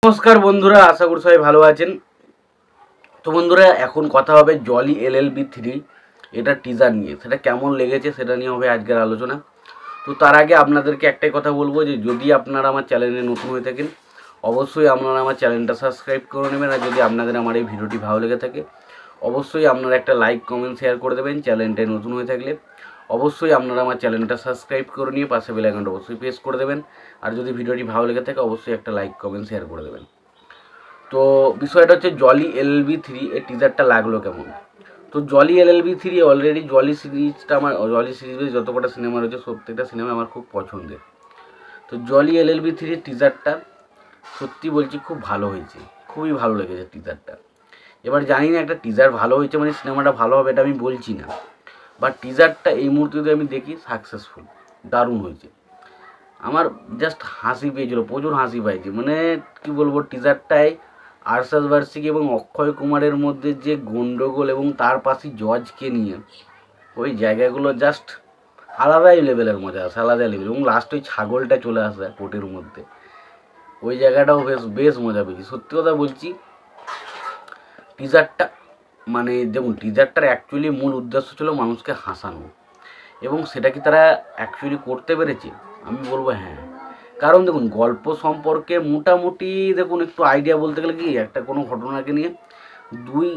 নমস্কার বন্ধুরা, আশা করি সবাই ভালো আছেন। তো বন্ধুরা, এখন কথা হবে জলি LLB3 এটা টিজার নিয়ে। সেটা কেমন লেগেছে সেটা নিয়ে হবে আজকের আলোচনা। তো তার আগে আপনাদেরকে একটাই কথা বলবো যে যদি আপনারা আমার চ্যানেলে নতুন হয়ে থাকেন অবশ্যই আপনারা আমার চ্যানেলটা সাবস্ক্রাইব করে নেবেন। আর যদি আপনাদের আমার এই ভিডিওটি ভালো লেগে থাকে অবশ্যই আপনারা একটা লাইক কমেন্ট শেয়ার করে দেবেন। চ্যানেলটায় নতুন হয়ে থাকলে অবশ্যই আপনারা আমার চ্যানেলটা সাবস্ক্রাইব করে নিয়ে পাশে বেল আইকনটা অবশ্যই প্রেস করে দেবেন। আর যদি ভিডিওটি ভালো লেগে থাকে অবশ্যই একটা লাইক কমেন্ট শেয়ার করে দেবেন। তো বিষয়টা হচ্ছে জলি LLB3 এর টিজারটা লাগলো কেমন। তো জলি LLB3 অলরেডি জলি সিরিজটা আমার জলি সিরিজের যত কটা সিনেমা রয়েছে প্রত্যেকটা সিনেমা আমার খুব পছন্দের। তো জলি LLB3 এর টিজারটা সত্যি বলছি খুব ভালো হয়েছে, খুবই ভালো লেগেছে টিজারটা। এবার জানি না একটা টিজার ভালো হয়েছে মানে সিনেমাটা ভালো হবে এটা আমি বলছি না, বাট টিজারটা এই মুহূর্তে যদি আমি দেখি সাকসেসফুল, দারুণ হয়েছে। আমার জাস্ট হাসি পেয়েছিল, প্রচুর হাসি পাইছে। মানে কি বলবো, টিজারটায় আরশাদ বার্ষিকী এবং অক্ষয় কুমারের মধ্যে যে গন্ডগোল এবং তার পাশে জজকে নিয়ে ওই জায়গাগুলো জাস্ট আলাদাই লেভেলের মজা আসে, আলাদাই লেভেল। এবং লাস্ট ওই ছাগলটা চলে আসে কোর্টের মধ্যে, ওই জায়গাটাও বেশ বেশ মজা পেয়েছি। সত্যি কথা বলছি, টিজারটা মানে দেখুন, টিজারটার অ্যাকচুয়ালি মূল উদ্দেশ্য ছিল মানুষকে হাসানো, এবং সেটা কি তারা অ্যাকচুয়ালি করতে পেরেছে? আমি বলবো হ্যাঁ। কারণ দেখুন, গল্প সম্পর্কে মোটামুটি দেখুন একটু আইডিয়া বলতে গেলে কি, একটা কোনো ঘটনাকে নিয়ে দুই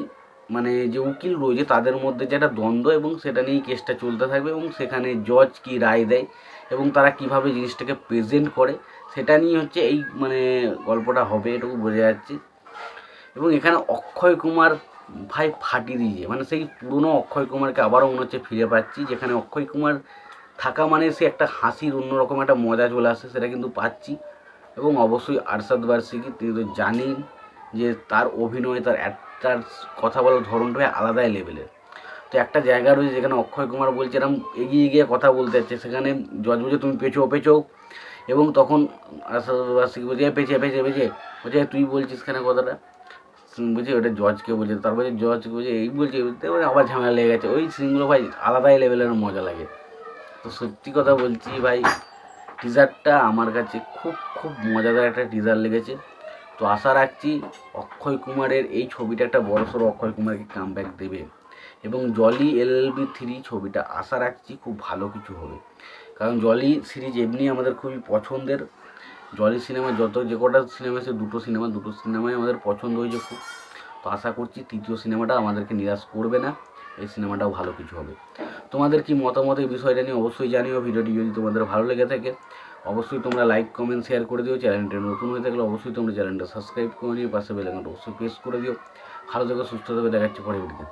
মানে যে উকিল রয়েছে তাদের মধ্যে যে একটা দ্বন্দ্ব, এবং সেটা নিয়েই কেসটা চলতে থাকবে, এবং সেখানে জজ কি রায় দেয় এবং তারা কিভাবে জিনিসটাকে প্রেজেন্ট করে সেটা নিয়ে হচ্ছে এই মানে গল্পটা হবে, এটুকু বোঝা যাচ্ছে। এবং এখানে অক্ষয় কুমার ভাই ফাটিয়ে দিয়েছে, মানে সেই পুরনো অক্ষয় কুমারকে আবারও মনে হচ্ছে ফিরে পাচ্ছি, যেখানে অক্ষয় কুমার থাকা মানে সে একটা হাসির অন্যরকম একটা মজা চলে আসে, সেটা কিন্তু পাচ্ছি। এবং অবশ্যই আরশাদ বার্ষিকী, তিনি তো জানেন যে তার অভিনয়, তার কথা বলার ধরনটা আলাদাই লেভেলের। তো একটা জায়গা রয়েছে যেখানে অক্ষয় কুমার বলছে এরকম এগিয়ে গিয়ে কথা বলতে যাচ্ছে, সেখানে জজ বলছে তুমি পেছো পেছো, এবং তখন আরশাদ বার্ষিকী বলছে পেছে পেছে পেছে, বলছে তুই বলছিস কেন কথাটা, বুঝি ওটা জজকে বলছে, তারপরে জজ বলছে এই বলছে, আবার ঝামেলা লেগে গেছে। ওই সিনগুলো ভাই আলাদাই লেভেলের মজা লাগে। তো সত্যি কথা বলছি ভাই, টিজারটা আমার কাছে খুব খুব মজাদার একটা টিজার লেগেছে। তো আশা রাখছি অক্ষয় কুমারের এই ছবিটা একটা বড়সড় অক্ষয় কুমারকে কামব্যাক দেবে, এবং জলি LLB3 ছবিটা আশা রাখছি খুব ভালো কিছু হবে। কারণ জলি সিরিজ এমনি আমাদের খুবই পছন্দের। জলি সিনেমা যত যে কটা সিনেমা আছে, দুটো সিনেমাই আমাদের পছন্দ হয়েছে খুব। তো আশা করছি তৃতীয় সিনেমাটা আমাদেরকে নিরাশ করবে না, এই সিনেমাটাও ভালো কিছু হবে। তোমাদের কি মতামত এই বিষয়টা নিয়ে অবশ্যই জানিও। ভিডিওটি যদি তোমাদের ভালো লেগে থাকে অবশ্যই তোমরা লাইক কমেন্ট শেয়ার করে দিও। চ্যানেলটা নতুন হয়ে থাকলে অবশ্যই তোমরা চ্যানেলটা সাবস্ক্রাইব করে নিও, পাশে বেল আইকনটা অবশ্যই প্রেস করে দিও। ভালো থেকো, সুস্থ থেকো, দেখাচ্ছি পরে ভিডিওতে।